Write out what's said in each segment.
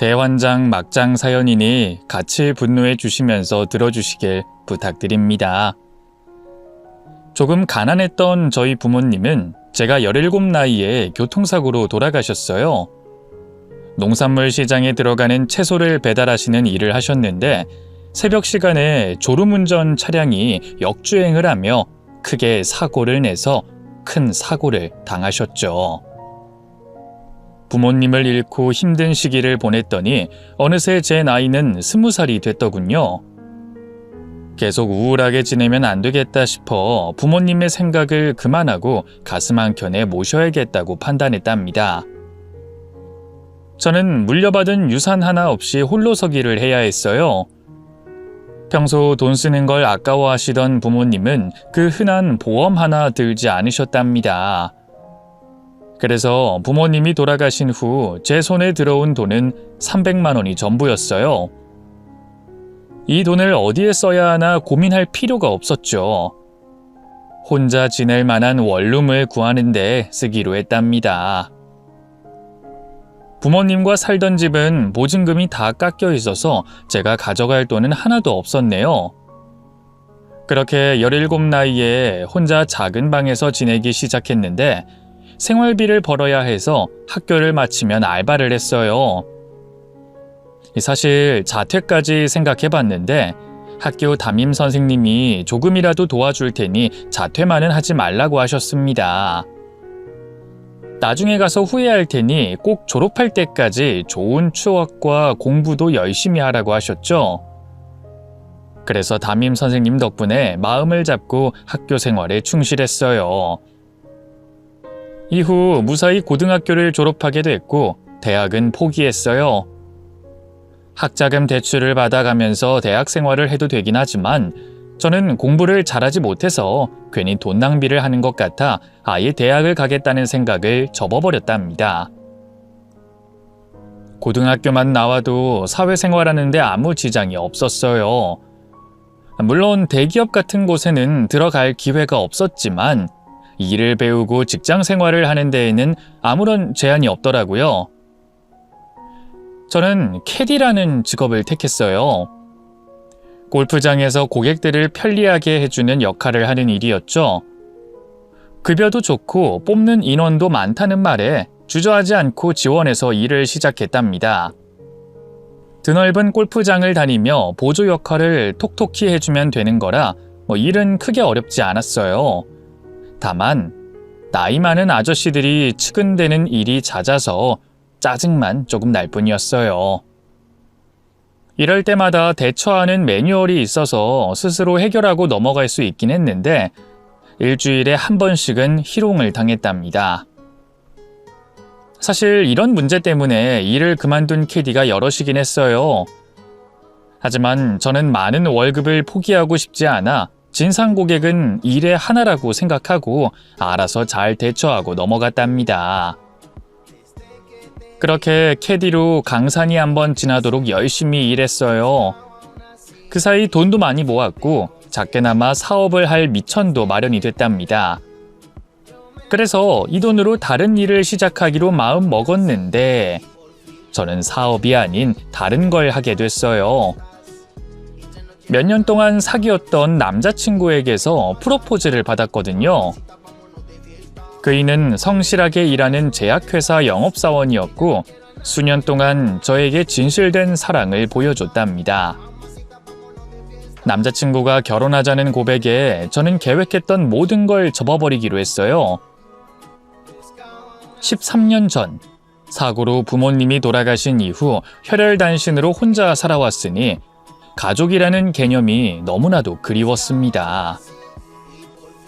대환장 막장 사연이니 같이 분노해 주시면서 들어주시길 부탁드립니다. 조금 가난했던 저희 부모님은 제가 17 나이에 교통사고로 돌아가셨어요. 농산물 시장에 들어가는 채소를 배달하시는 일을 하셨는데 새벽 시간에 졸음운전 차량이 역주행을 하며 크게 사고를 내서 큰 사고를 당하셨죠. 부모님을 잃고 힘든 시기를 보냈더니 어느새 제 나이는 20살이 됐더군요. 계속 우울하게 지내면 안 되겠다 싶어 부모님의 생각을 그만하고 가슴 한켠에 모셔야겠다고 판단했답니다. 저는 물려받은 유산 하나 없이 홀로 서기를 해야 했어요. 평소 돈 쓰는 걸 아까워하시던 부모님은 그 흔한 보험 하나 들지 않으셨답니다. 그래서 부모님이 돌아가신 후 제 손에 들어온 돈은 300만 원이 전부였어요. 이 돈을 어디에 써야 하나 고민할 필요가 없었죠. 혼자 지낼 만한 원룸을 구하는 데 쓰기로 했답니다. 부모님과 살던 집은 보증금이 다 깎여 있어서 제가 가져갈 돈은 하나도 없었네요. 그렇게 17 나이에 혼자 작은 방에서 지내기 시작했는데 생활비를 벌어야 해서 학교를 마치면 알바를 했어요. 사실 자퇴까지 생각해봤는데 학교 담임 선생님이 조금이라도 도와줄 테니 자퇴만은 하지 말라고 하셨습니다. 나중에 가서 후회할 테니 꼭 졸업할 때까지 좋은 추억과 공부도 열심히 하라고 하셨죠. 그래서 담임 선생님 덕분에 마음을 잡고 학교 생활에 충실했어요. 이후 무사히 고등학교를 졸업하게 됐고 대학은 포기했어요. 학자금 대출을 받아가면서 대학 생활을 해도 되긴 하지만 저는 공부를 잘하지 못해서 괜히 돈 낭비를 하는 것 같아 아예 대학을 가겠다는 생각을 접어버렸답니다. 고등학교만 나와도 사회생활하는데 아무 지장이 없었어요. 물론 대기업 같은 곳에는 들어갈 기회가 없었지만 일을 배우고 직장 생활을 하는 데에는 아무런 제한이 없더라고요. 저는 캐디라는 직업을 택했어요. 골프장에서 고객들을 편리하게 해주는 역할을 하는 일이었죠. 급여도 좋고 뽑는 인원도 많다는 말에 주저하지 않고 지원해서 일을 시작했답니다. 드넓은 골프장을 다니며 보조 역할을 톡톡히 해주면 되는 거라 일은 크게 어렵지 않았어요. 다만 나이 많은 아저씨들이 측은대는 일이 잦아서 짜증만 조금 날 뿐이었어요. 이럴 때마다 대처하는 매뉴얼이 있어서 스스로 해결하고 넘어갈 수 있긴 했는데 일주일에 한 번씩은 희롱을 당했답니다. 사실 이런 문제 때문에 일을 그만둔 캐디가 여럿이긴 했어요. 하지만 저는 많은 월급을 포기하고 싶지 않아 진상 고객은 일의 하나라고 생각하고 알아서 잘 대처하고 넘어갔답니다. 그렇게 캐디로 강산이 한번 지나도록 열심히 일했어요. 그 사이 돈도 많이 모았고 작게나마 사업을 할 미천도 마련이 됐답니다. 그래서 이 돈으로 다른 일을 시작하기로 마음 먹었는데 저는 사업이 아닌 다른 걸 하게 됐어요. 몇 년 동안 사귀었던 남자친구에게서 프로포즈를 받았거든요. 그이는 성실하게 일하는 제약회사 영업사원이었고 수년 동안 저에게 진실된 사랑을 보여줬답니다. 남자친구가 결혼하자는 고백에 저는 계획했던 모든 걸 접어버리기로 했어요. 13년 전 사고로 부모님이 돌아가신 이후 혈혈단신으로 혼자 살아왔으니 가족이라는 개념이 너무나도 그리웠습니다.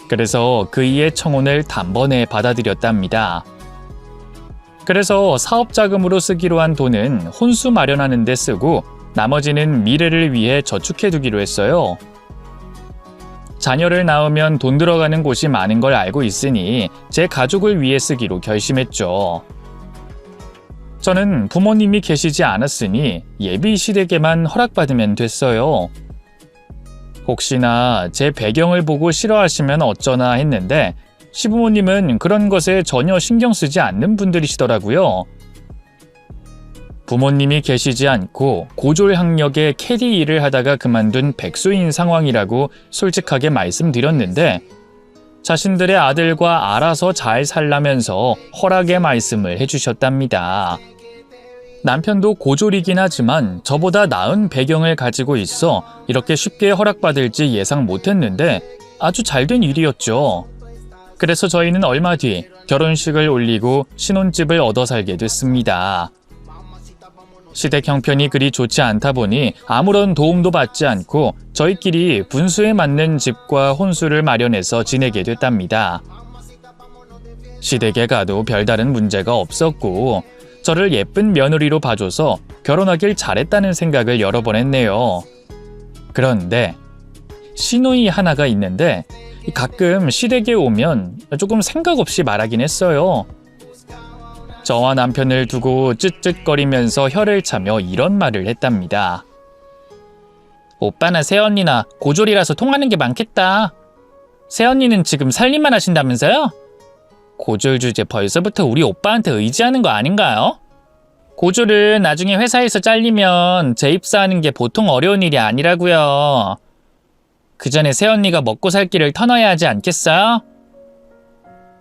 그래서 그이의 청혼을 단번에 받아들였답니다. 그래서 사업자금으로 쓰기로 한 돈은 혼수 마련하는 데 쓰고 나머지는 미래를 위해 저축해두기로 했어요. 자녀를 낳으면 돈 들어가는 곳이 많은 걸 알고 있으니 제 가족을 위해 쓰기로 결심했죠. 저는 부모님이 계시지 않았으니 예비 시댁에만 허락받으면 됐어요. 혹시나 제 배경을 보고 싫어하시면 어쩌나 했는데 시부모님은 그런 것에 전혀 신경 쓰지 않는 분들이시더라고요. 부모님이 계시지 않고 고졸학력의 캐디 일을 하다가 그만둔 백수인 상황이라고 솔직하게 말씀드렸는데 자신들의 아들과 알아서 잘 살라면서 허락의 말씀을 해주셨답니다. 남편도 고졸이긴 하지만 저보다 나은 배경을 가지고 있어 이렇게 쉽게 허락받을지 예상 못했는데 아주 잘된 일이었죠. 그래서 저희는 얼마 뒤 결혼식을 올리고 신혼집을 얻어 살게 됐습니다. 시댁 형편이 그리 좋지 않다 보니 아무런 도움도 받지 않고 저희끼리 분수에 맞는 집과 혼수를 마련해서 지내게 됐답니다. 시댁에 가도 별다른 문제가 없었고 저를 예쁜 며느리로 봐줘서 결혼하길 잘했다는 생각을 여러 번 했네요. 그런데 시누이 하나가 있는데 가끔 시댁에 오면 조금 생각 없이 말하긴 했어요. 저와 남편을 두고 쯧쯧거리면서 혀를 차며 이런 말을 했답니다. 오빠나 새언니나 고졸이라서 통하는 게 많겠다. 새언니는 지금 살림만 하신다면서요? 고졸 주제 벌써부터 우리 오빠한테 의지하는 거 아닌가요? 고졸은 나중에 회사에서 잘리면 재입사하는 게 보통 어려운 일이 아니라고요. 그 전에 새언니가 먹고 살 길을 터놔야 하지 않겠어요?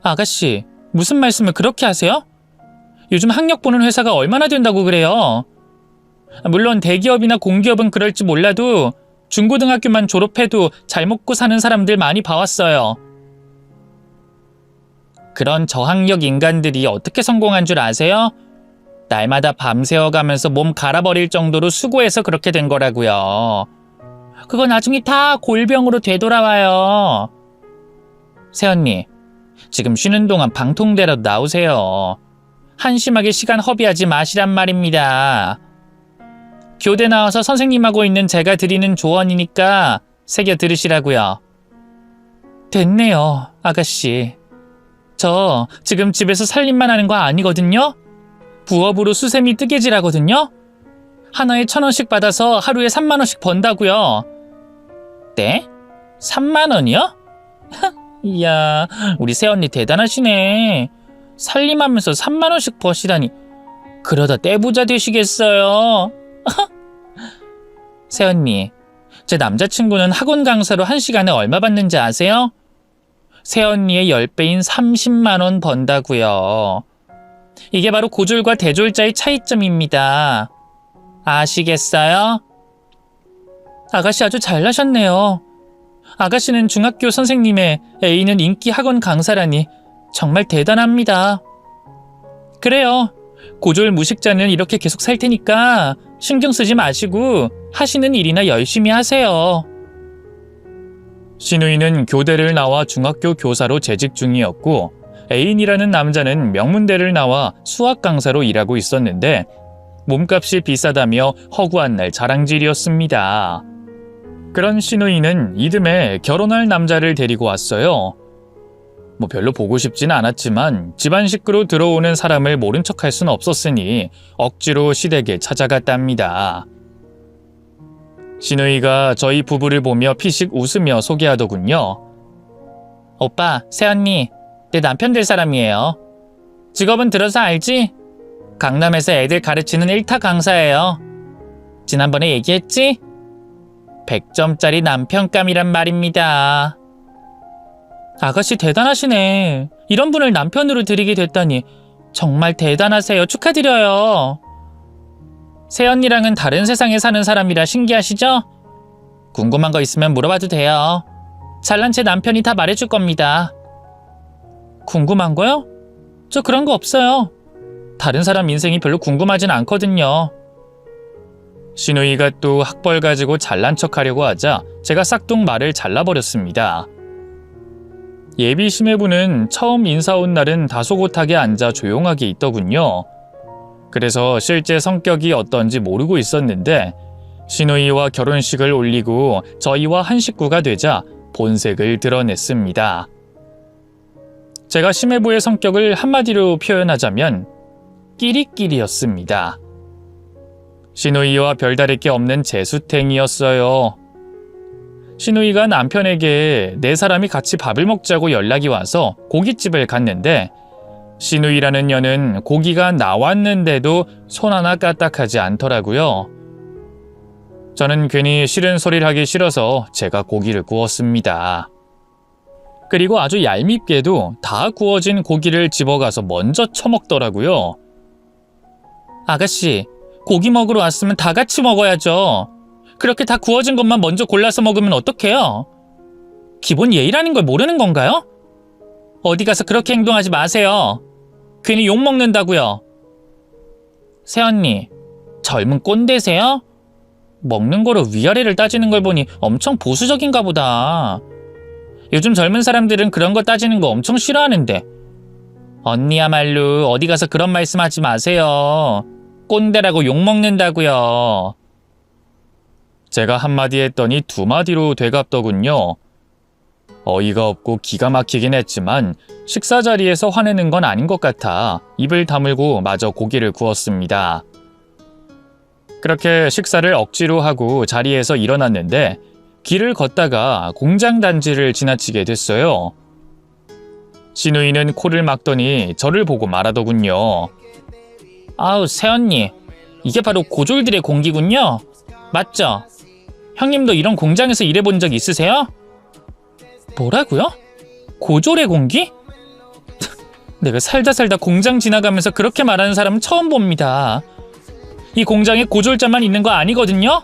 아가씨, 무슨 말씀을 그렇게 하세요? 요즘 학력 보는 회사가 얼마나 된다고 그래요? 물론 대기업이나 공기업은 그럴지 몰라도 중고등학교만 졸업해도 잘 먹고 사는 사람들 많이 봐왔어요. 그런 저학력 인간들이 어떻게 성공한 줄 아세요? 날마다 밤새워가면서 몸 갈아버릴 정도로 수고해서 그렇게 된 거라고요. 그거 나중에 다 골병으로 되돌아와요. 새언니, 지금 쉬는 동안 방통대라도 나오세요. 한심하게 시간 허비하지 마시란 말입니다. 교대 나와서 선생님하고 있는 제가 드리는 조언이니까 새겨 들으시라고요. 됐네요, 아가씨. 저 지금 집에서 살림만 하는 거 아니거든요? 부업으로 수세미 뜨개질하거든요? 하나에 1,000원씩 받아서 하루에 3만 원씩 번다고요. 네? 3만 원이요? 이야, 우리 새언니 대단하시네. 살림하면서 3만 원씩 버시다니. 그러다 떼부자 되시겠어요. 새언니, 제 남자친구는 학원 강사로 1시간에 얼마 받는지 아세요? 새언니의 10배인 30만 원 번다고요. 이게 바로 고졸과 대졸자의 차이점입니다. 아시겠어요? 아가씨 아주 잘나셨네요. 아가씨는 중학교 선생님의 애인은 인기 학원 강사라니 정말 대단합니다. 그래요. 고졸 무식자는 이렇게 계속 살 테니까 신경 쓰지 마시고 하시는 일이나 열심히 하세요. 시누이는 교대를 나와 중학교 교사로 재직 중이었고 애인이라는 남자는 명문대를 나와 수학 강사로 일하고 있었는데 몸값이 비싸다며 허구한 날 자랑질이었습니다. 그런 시누이는 이듬해 결혼할 남자를 데리고 왔어요. 별로 보고 싶진 않았지만 집안 식구로 들어오는 사람을 모른 척할 순 없었으니 억지로 시댁에 찾아갔답니다. 시누이가 저희 부부를 보며 피식 웃으며 소개하더군요. 오빠, 새언니, 내 남편 될 사람이에요. 직업은 들어서 알지? 강남에서 애들 가르치는 1타 강사예요. 지난번에 얘기했지? 100점짜리 남편감이란 말입니다. 아가씨 대단하시네. 이런 분을 남편으로 들이게 됐다니 정말 대단하세요. 축하드려요. 새언니랑은 다른 세상에 사는 사람이라 신기하시죠? 궁금한 거 있으면 물어봐도 돼요. 잘난 제 남편이 다 말해줄 겁니다. 궁금한 거요? 저 그런 거 없어요. 다른 사람 인생이 별로 궁금하진 않거든요. 시누이가 또 학벌 가지고 잘난 척하려고 하자 제가 싹둑 말을 잘라버렸습니다. 예비 심해부는 처음 인사 온 날은 다소곳하게 앉아 조용하게 있더군요. 그래서 실제 성격이 어떤지 모르고 있었는데 시누이와 결혼식을 올리고 저희와 한 식구가 되자 본색을 드러냈습니다. 제가 심해부의 성격을 한마디로 표현하자면 끼리끼리였습니다. 시누이와 별다를 게 없는 재수탱이었어요. 시누이가 남편에게 네 사람이 같이 밥을 먹자고 연락이 와서 고깃집을 갔는데 신우이라는 년은 고기가 나왔는데도 손 하나 까딱하지 않더라고요. 저는 괜히 싫은 소리를 하기 싫어서 제가 고기를 구웠습니다. 그리고 아주 얄밉게도 다 구워진 고기를 집어가서 먼저 처먹더라고요. 아가씨, 고기 먹으러 왔으면 다 같이 먹어야죠. 그렇게 다 구워진 것만 먼저 골라서 먹으면 어떡해요? 기본 예의라는 걸 모르는 건가요? 어디 가서 그렇게 행동하지 마세요. 괜히 욕 먹는다고요. 새언니, 젊은 꼰대세요? 먹는 거로 위아래를 따지는 걸 보니 엄청 보수적인가 보다. 요즘 젊은 사람들은 그런 거 따지는 거 엄청 싫어하는데. 언니야말로 어디 가서 그런 말씀하지 마세요. 꼰대라고 욕 먹는다고요. 제가 한마디 했더니 두 마디로 되갚더군요. 어이가 없고 기가 막히긴 했지만 식사 자리에서 화내는 건 아닌 것 같아 입을 다물고 마저 고기를 구웠습니다. 그렇게 식사를 억지로 하고 자리에서 일어났는데 길을 걷다가 공장 단지를 지나치게 됐어요. 신우이는 코를 막더니 저를 보고 말하더군요. 아우, 새언니, 이게 바로 고졸들의 공기군요. 맞죠? 형님도 이런 공장에서 일해본 적 있으세요? 뭐라고요? 고졸의 공기? 내가 살다 공장 지나가면서 그렇게 말하는 사람은 처음 봅니다. 이 공장에 고졸자만 있는 거 아니거든요?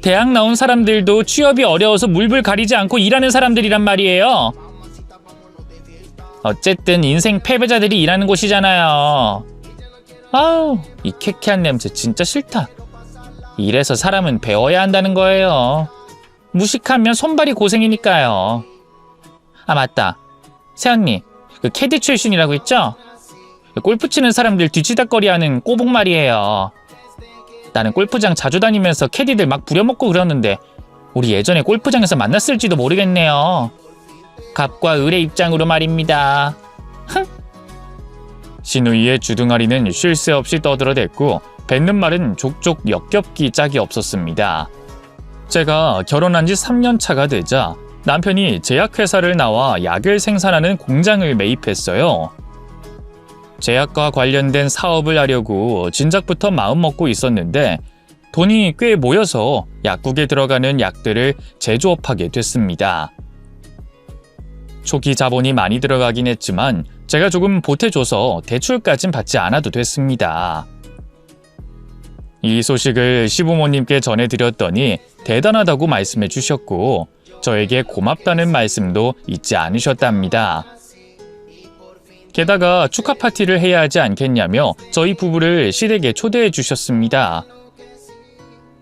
대학 나온 사람들도 취업이 어려워서 물불 가리지 않고 일하는 사람들이란 말이에요. 어쨌든 인생 패배자들이 일하는 곳이잖아요. 아우, 이 쾌쾌한 냄새 진짜 싫다. 이래서 사람은 배워야 한다는 거예요. 무식하면 손발이 고생이니까요. 아, 맞다. 새언니, 그 캐디 출신이라고 했죠? 골프 치는 사람들 뒤치다거리하는 꼬북 말이에요. 나는 골프장 자주 다니면서 캐디들 막 부려먹고 그러는데 우리 예전에 골프장에서 만났을지도 모르겠네요. 갑과 을의 입장으로 말입니다. 흥! 신우이의 주둥아리는 쉴 새 없이 떠들어댔고 뱉는 말은 족족 역겹기 짝이 없었습니다. 제가 결혼한 지 3년 차가 되자 남편이 제약회사를 나와 약을 생산하는 공장을 매입했어요. 제약과 관련된 사업을 하려고 진작부터 마음먹고 있었는데 돈이 꽤 모여서 약국에 들어가는 약들을 제조업하게 됐습니다. 초기 자본이 많이 들어가긴 했지만 제가 조금 보태줘서 대출까진 받지 않아도 됐습니다. 이 소식을 시부모님께 전해드렸더니 대단하다고 말씀해 주셨고 저에게 고맙다는 말씀도 잊지 않으셨답니다. 게다가 축하 파티를 해야 하지 않겠냐며 저희 부부를 시댁에 초대해 주셨습니다.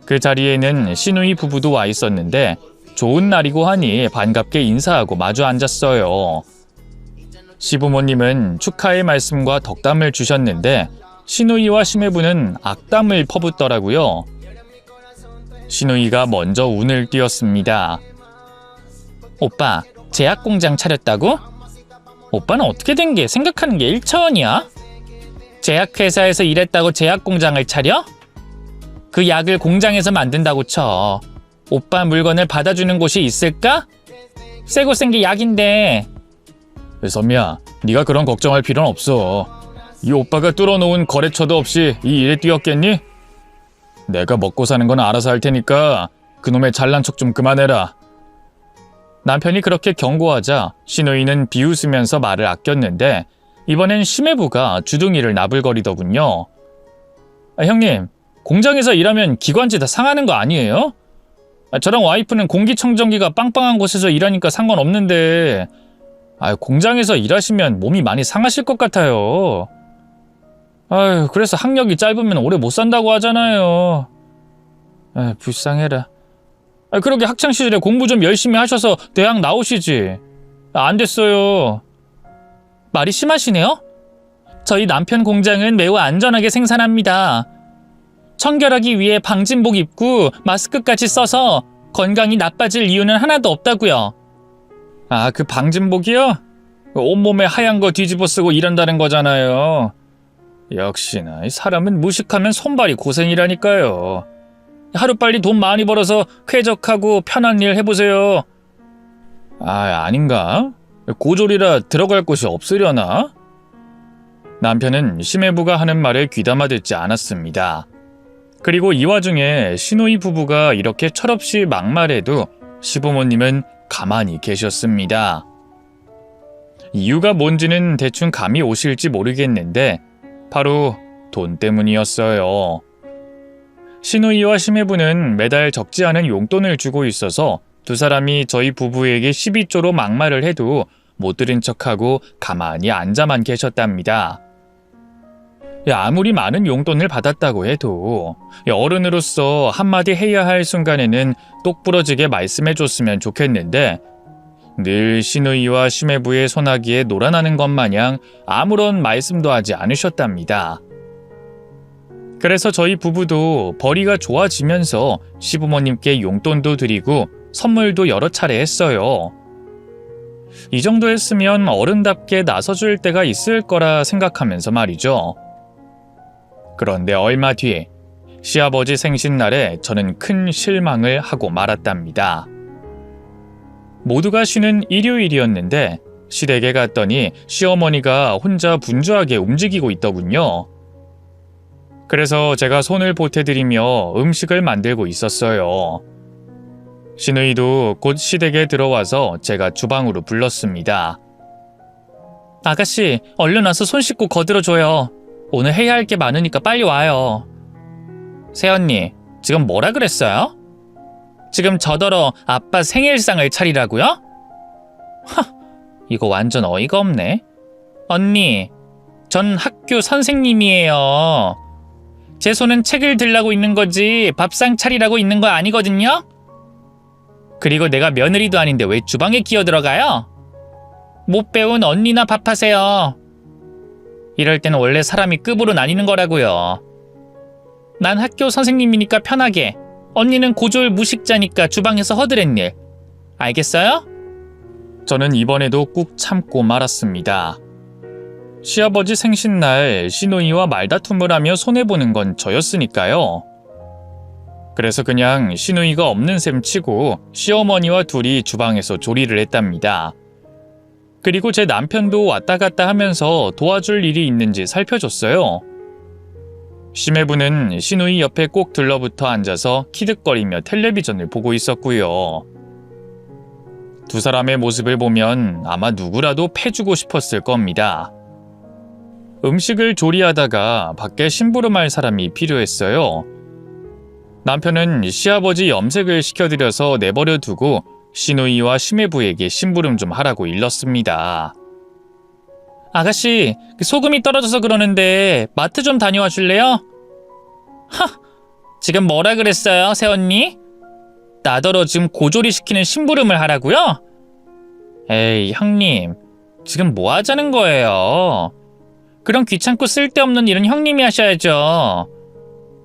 그 자리에는 시누이 부부도 와 있었는데 좋은 날이고 하니 반갑게 인사하고 마주 앉았어요. 시부모님은 축하의 말씀과 덕담을 주셨는데 시누이와 시매부는 악담을 퍼붓더라고요. 시누이가 먼저 운을 띄웠습니다. 오빠, 제약공장 차렸다고? 오빠는 어떻게 된 게 생각하는 게 1차원이야? 제약회사에서 일했다고 제약공장을 차려? 그 약을 공장에서 만든다고 쳐. 오빠 물건을 받아주는 곳이 있을까? 새고 센 게 약인데. 선미야, 네가 그런 걱정할 필요는 없어. 이 오빠가 뚫어놓은 거래처도 없이 이 일에 뛰었겠니? 내가 먹고 사는 건 알아서 할 테니까 그놈의 잘난 척 좀 그만해라. 남편이 그렇게 경고하자 시누이는 비웃으면서 말을 아꼈는데 이번엔 시매부가 주둥이를 나불거리더군요. 형님, 공장에서 일하면 기관지 다 상하는 거 아니에요? 저랑 와이프는 공기청정기가 빵빵한 곳에서 일하니까 상관없는데 공장에서 일하시면 몸이 많이 상하실 것 같아요. 그래서 학력이 짧으면 오래 못 산다고 하잖아요. 불쌍해라. 그러게 학창시절에 공부 좀 열심히 하셔서 대학 나오시지. 안 됐어요. 말이 심하시네요? 저희 남편 공장은 매우 안전하게 생산합니다. 청결하기 위해 방진복 입고 마스크까지 써서 건강이 나빠질 이유는 하나도 없다고요. 그 방진복이요? 온몸에 하얀 거 뒤집어 쓰고 일한다는 거잖아요. 역시나 사람은 무식하면 손발이 고생이라니까요. 하루빨리 돈 많이 벌어서 쾌적하고 편한 일 해보세요. 아닌가? 고졸이라 들어갈 곳이 없으려나? 남편은 심해부가 하는 말을 귀담아 듣지 않았습니다. 그리고 이 와중에 시누이 부부가 이렇게 철없이 막말해도 시부모님은 가만히 계셨습니다. 이유가 뭔지는 대충 감이 오실지 모르겠는데 바로 돈 때문이었어요. 시누이와 심해부는 매달 적지 않은 용돈을 주고 있어서 두 사람이 저희 부부에게 12조로 막말을 해도 못 들은 척하고 가만히 앉아만 계셨답니다. 아무리 많은 용돈을 받았다고 해도 어른으로서 한마디 해야 할 순간에는 똑부러지게 말씀해줬으면 좋겠는데 늘 시누이와 심해부의 소나기에 놀아나는 것 마냥 아무런 말씀도 하지 않으셨답니다. 그래서 저희 부부도 벌이가 좋아지면서 시부모님께 용돈도 드리고 선물도 여러 차례 했어요. 이 정도 했으면 어른답게 나서줄 때가 있을 거라 생각하면서 말이죠. 그런데 얼마 뒤에 시아버지 생신날에 저는 큰 실망을 하고 말았답니다. 모두가 쉬는 일요일이었는데 시댁에 갔더니 시어머니가 혼자 분주하게 움직이고 있더군요. 그래서 제가 손을 보태드리며 음식을 만들고 있었어요. 시누이도 곧 시댁에 들어와서 제가 주방으로 불렀습니다. 아가씨, 얼른 와서 손 씻고 거들어줘요. 오늘 해야 할 게 많으니까 빨리 와요. 새언니, 지금 뭐라 그랬어요? 지금 저더러 아빠 생일상을 차리라고요? 하, 이거 완전 어이가 없네. 언니, 전 학교 선생님이에요. 제 손은 책을 들라고 있는 거지 밥상 차리라고 있는 거 아니거든요? 그리고 내가 며느리도 아닌데 왜 주방에 기어들어가요? 못 배운 언니나 밥하세요. 이럴 때는 원래 사람이 급으로 나뉘는 거라고요. 난 학교 선생님이니까 편하게, 언니는 고졸 무식자니까 주방에서 허드렛 일. 알겠어요? 저는 이번에도 꾹 참고 말았습니다. 시아버지 생신날 시누이와 말다툼을 하며 손해보는 건 저였으니까요. 그래서 그냥 시누이가 없는 셈 치고 시어머니와 둘이 주방에서 조리를 했답니다. 그리고 제 남편도 왔다 갔다 하면서 도와줄 일이 있는지 살펴줬어요. 심해부는 시누이 옆에 꼭 들러붙어 앉아서 키득거리며 텔레비전을 보고 있었고요. 두 사람의 모습을 보면 아마 누구라도 패주고 싶었을 겁니다. 음식을 조리하다가 밖에 심부름할 사람이 필요했어요. 남편은 시아버지 염색을 시켜드려서 내버려 두고 시누이와 심해부에게 심부름 좀 하라고 일렀습니다. 아가씨, 소금이 떨어져서 그러는데 마트 좀 다녀와 줄래요? 하, 지금 뭐라 그랬어요, 새언니? 나더러 지금 고조리 시키는 심부름을 하라고요? 에이, 형님, 지금 뭐 하자는 거예요? 그런 귀찮고 쓸데없는 일은 형님이 하셔야죠.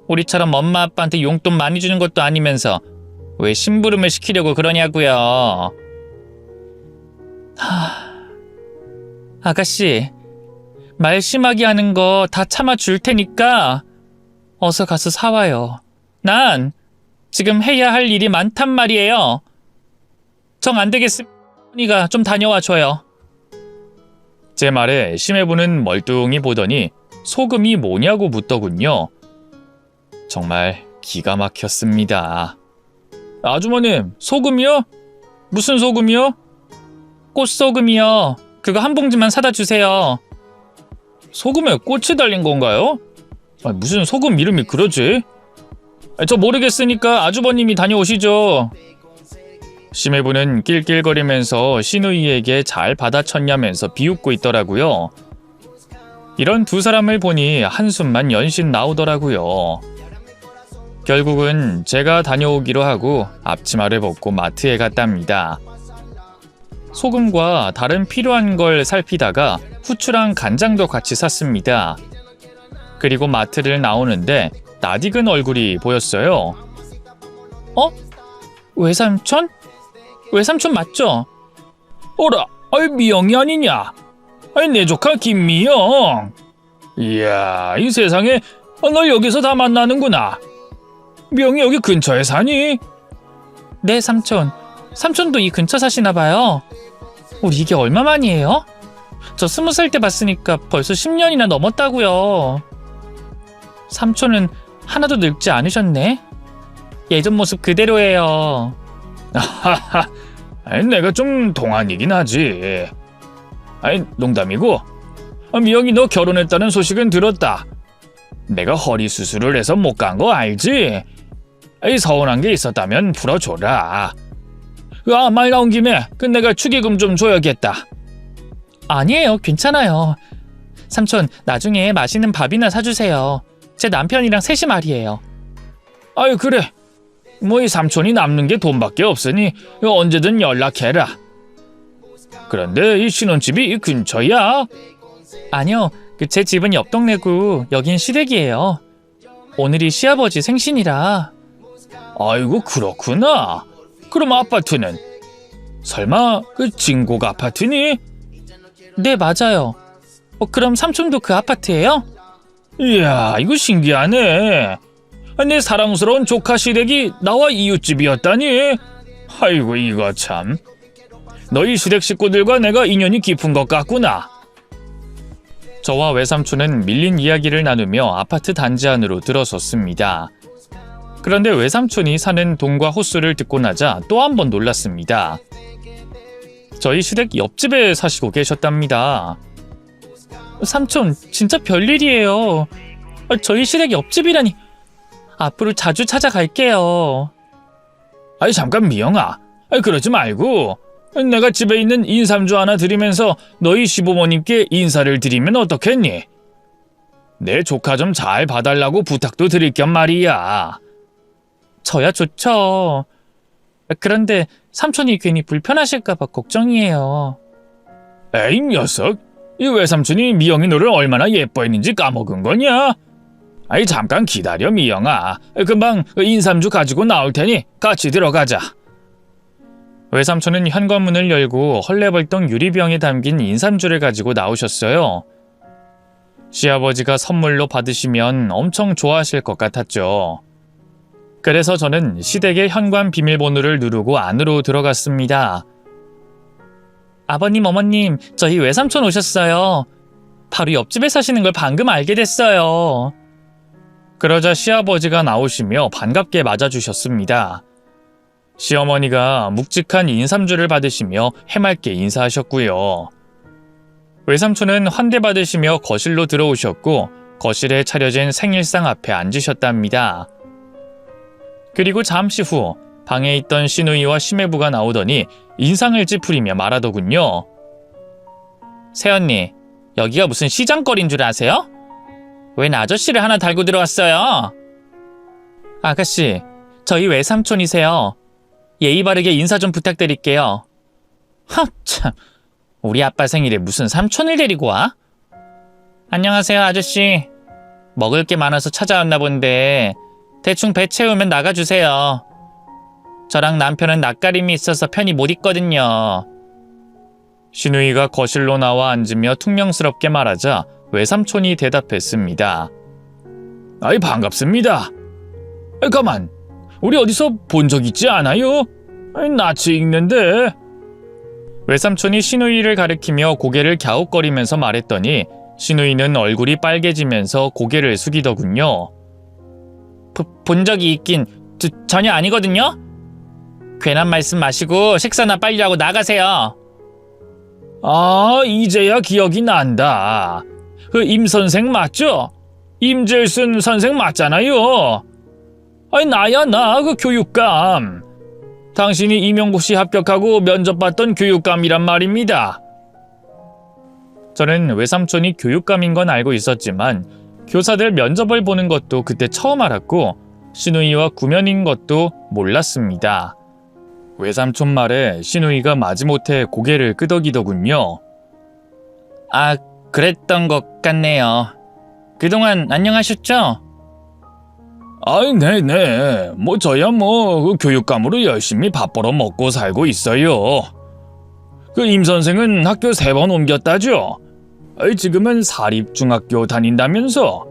우리처럼 엄마 아빠한테 용돈 많이 주는 것도 아니면서 왜 심부름을 시키려고 그러냐고요. 아가씨, 말 심하게 하는 거 다 참아줄 테니까 어서 가서 사와요. 난 지금 해야 할 일이 많단 말이에요. 정 안 되겠으면 언니가 좀 다녀와 줘요. 제 말에 심해부는 멀뚱히 보더니 소금이 뭐냐고 묻더군요. 정말 기가 막혔습니다. 아주머님, 소금이요? 무슨 소금이요? 꽃소금이요. 그거 한 봉지만 사다 주세요. 소금에 꽃이 달린 건가요? 무슨 소금 이름이 그러지? 저 모르겠으니까 아주버님이 다녀오시죠. 심해부는 낄낄거리면서 시누이에게 잘 받아쳤냐면서 비웃고 있더라고요. 이런 두 사람을 보니 한숨만 연신 나오더라고요. 결국은 제가 다녀오기로 하고 앞치마를 벗고 마트에 갔답니다. 소금과 다른 필요한 걸 살피다가 후추랑 간장도 같이 샀습니다. 그리고 마트를 나오는데 낯익은 얼굴이 보였어요. 어? 외삼촌? 외삼촌 맞죠? 어라, 미영이 아니냐? 내 조카 김미영. 이야, 이 세상에 널 여기서 다 만나는구나. 미영이 여기 근처에 사니? 네, 삼촌. 삼촌도 이 근처 사시나 봐요. 우리 이게 얼마만이에요? 저 20살 때 봤으니까 벌써 10년이나 넘었다고요. 삼촌은 하나도 늙지 않으셨네? 예전 모습 그대로예요. 하하, 내가 좀 동안이긴 하지. 농담이고, 미영이 너 결혼했다는 소식은 들었다. 내가 허리 수술을 해서 못 간 거 알지? 서운한 게 있었다면 풀어줘라. 말 나온 김에 내가 축의금 좀 줘야겠다. 아니에요, 괜찮아요. 삼촌, 나중에 맛있는 밥이나 사주세요. 제 남편이랑 셋이 말이에요. 그래. 이 삼촌이 남는 게 돈밖에 없으니 언제든 연락해라. 그런데 이 신혼집이 이 근처야? 아니요, 제 집은 옆 동네고 여긴 시댁이에요. 오늘이 시아버지 생신이라. 아이고, 그렇구나. 그럼 아파트는? 설마 진곡 아파트니? 네, 맞아요. 그럼 삼촌도 그 아파트예요? 이야, 이거 신기하네. 내 사랑스러운 조카 시댁이 나와 이웃집이었다니. 아이고, 이거 참. 너희 시댁 식구들과 내가 인연이 깊은 것 같구나. 저와 외삼촌은 밀린 이야기를 나누며 아파트 단지 안으로 들어섰습니다. 그런데 외삼촌이 사는 동과 호수를 듣고 나자 또 한 번 놀랐습니다. 저희 시댁 옆집에 사시고 계셨답니다. 삼촌, 진짜 별일이에요. 저희 시댁 옆집이라니. 앞으로 자주 찾아갈게요. 잠깐 미영아. 그러지 말고 내가 집에 있는 인삼주 하나 드리면서 너희 시부모님께 인사를 드리면 어떻겠니? 내 조카 좀 잘 봐달라고 부탁도 드릴 겸 말이야. 저야 좋죠. 그런데 삼촌이 괜히 불편하실까봐 걱정이에요. 에이, 녀석. 이 외삼촌이 미영이 너를 얼마나 예뻐했는지 까먹은 거냐? 잠깐 기다려, 미영아. 금방 인삼주 가지고 나올 테니 같이 들어가자. 외삼촌은 현관문을 열고 헐레벌떡 유리병에 담긴 인삼주를 가지고 나오셨어요. 시아버지가 선물로 받으시면 엄청 좋아하실 것 같았죠. 그래서 저는 시댁의 현관 비밀번호를 누르고 안으로 들어갔습니다. 아버님, 어머님, 저희 외삼촌 오셨어요. 바로 옆집에 사시는 걸 방금 알게 됐어요. 그러자 시아버지가 나오시며 반갑게 맞아주셨습니다. 시어머니가 묵직한 인삼주를 받으시며 해맑게 인사하셨고요. 외삼촌은 환대받으시며 거실로 들어오셨고 거실에 차려진 생일상 앞에 앉으셨답니다. 그리고 잠시 후 방에 있던 시누이와 시매부가 나오더니 인상을 찌푸리며 말하더군요. 새언니, 여기가 무슨 시장거리인 줄 아세요? 웬 아저씨를 하나 달고 들어왔어요? 아가씨, 저희 외삼촌이세요. 예의 바르게 인사 좀 부탁드릴게요. 참, 우리 아빠 생일에 무슨 삼촌을 데리고 와? 안녕하세요, 아저씨. 먹을 게 많아서 찾아왔나 본데 대충 배 채우면 나가주세요. 저랑 남편은 낯가림이 있어서 편히 못 있거든요. 시누이가 거실로 나와 앉으며 퉁명스럽게 말하자 외삼촌이 대답했습니다. 반갑습니다. 가만, 우리 어디서 본 적 있지 않아요? 낯이 익는데. 외삼촌이 시누이를 가리키며 고개를 갸웃거리면서 말했더니 시누이는 얼굴이 빨개지면서 고개를 숙이더군요. 본 적이 있긴 전혀 아니거든요? 괜한 말씀 마시고 식사나 빨리 하고 나가세요. 이제야 기억이 난다. 임 선생 맞죠? 임질순 선생 맞잖아요. 나야, 그 교육감. 당신이 임용고시 합격하고 면접 봤던 교육감이란 말입니다. 저는 외삼촌이 교육감인 건 알고 있었지만 교사들 면접을 보는 것도 그때 처음 알았고 시누이와 구면인 것도 몰랐습니다. 외삼촌 말에 시누이가 마지못해 고개를 끄덕이더군요. 그랬던 것 같네요. 그동안 안녕하셨죠? 네네. 저야 교육감으로 열심히 밥 벌어 먹고 살고 있어요. 임 선생은 학교 3번 옮겼다죠? 지금은 사립중학교 다닌다면서?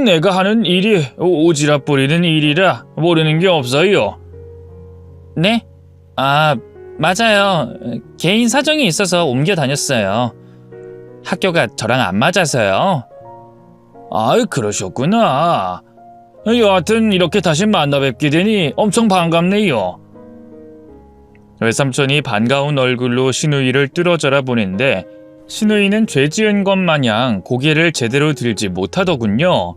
내가 하는 일이 오지랖 부리는 일이라 모르는 게 없어요. 네? 맞아요. 개인 사정이 있어서 옮겨 다녔어요. 학교가 저랑 안 맞아서요. 아이, 그러셨구나. 여하튼 이렇게 다시 만나 뵙게 되니 엄청 반갑네요. 외삼촌이 반가운 얼굴로 신우이를 뚫어져라 보는데 신우이는 죄 지은 것 마냥 고개를 제대로 들지 못하더군요.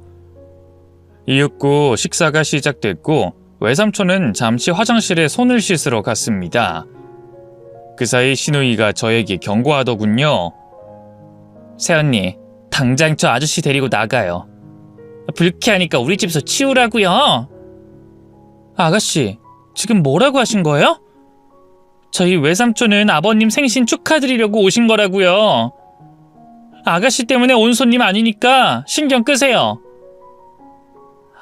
이윽고 식사가 시작됐고 외삼촌은 잠시 화장실에 손을 씻으러 갔습니다. 그 사이 신우이가 저에게 경고하더군요. 새언니, 당장 저 아저씨 데리고 나가요. 불쾌하니까 우리 집에서 치우라고요. 아가씨, 지금 뭐라고 하신 거예요? 저희 외삼촌은 아버님 생신 축하드리려고 오신 거라고요. 아가씨 때문에 온 손님 아니니까 신경 끄세요.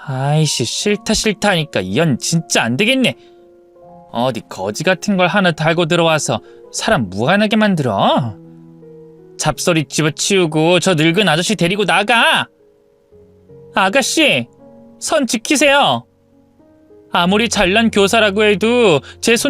아이씨, 싫다 하니까 이 연 진짜 안 되겠네. 어디 거지 같은 걸 하나 달고 들어와서 사람 무한하게 만들어. 잡소리 집어치우고 저 늙은 아저씨 데리고 나가. 아가씨, 선 지키세요. 아무리 잘난 교사라고 해도 제 손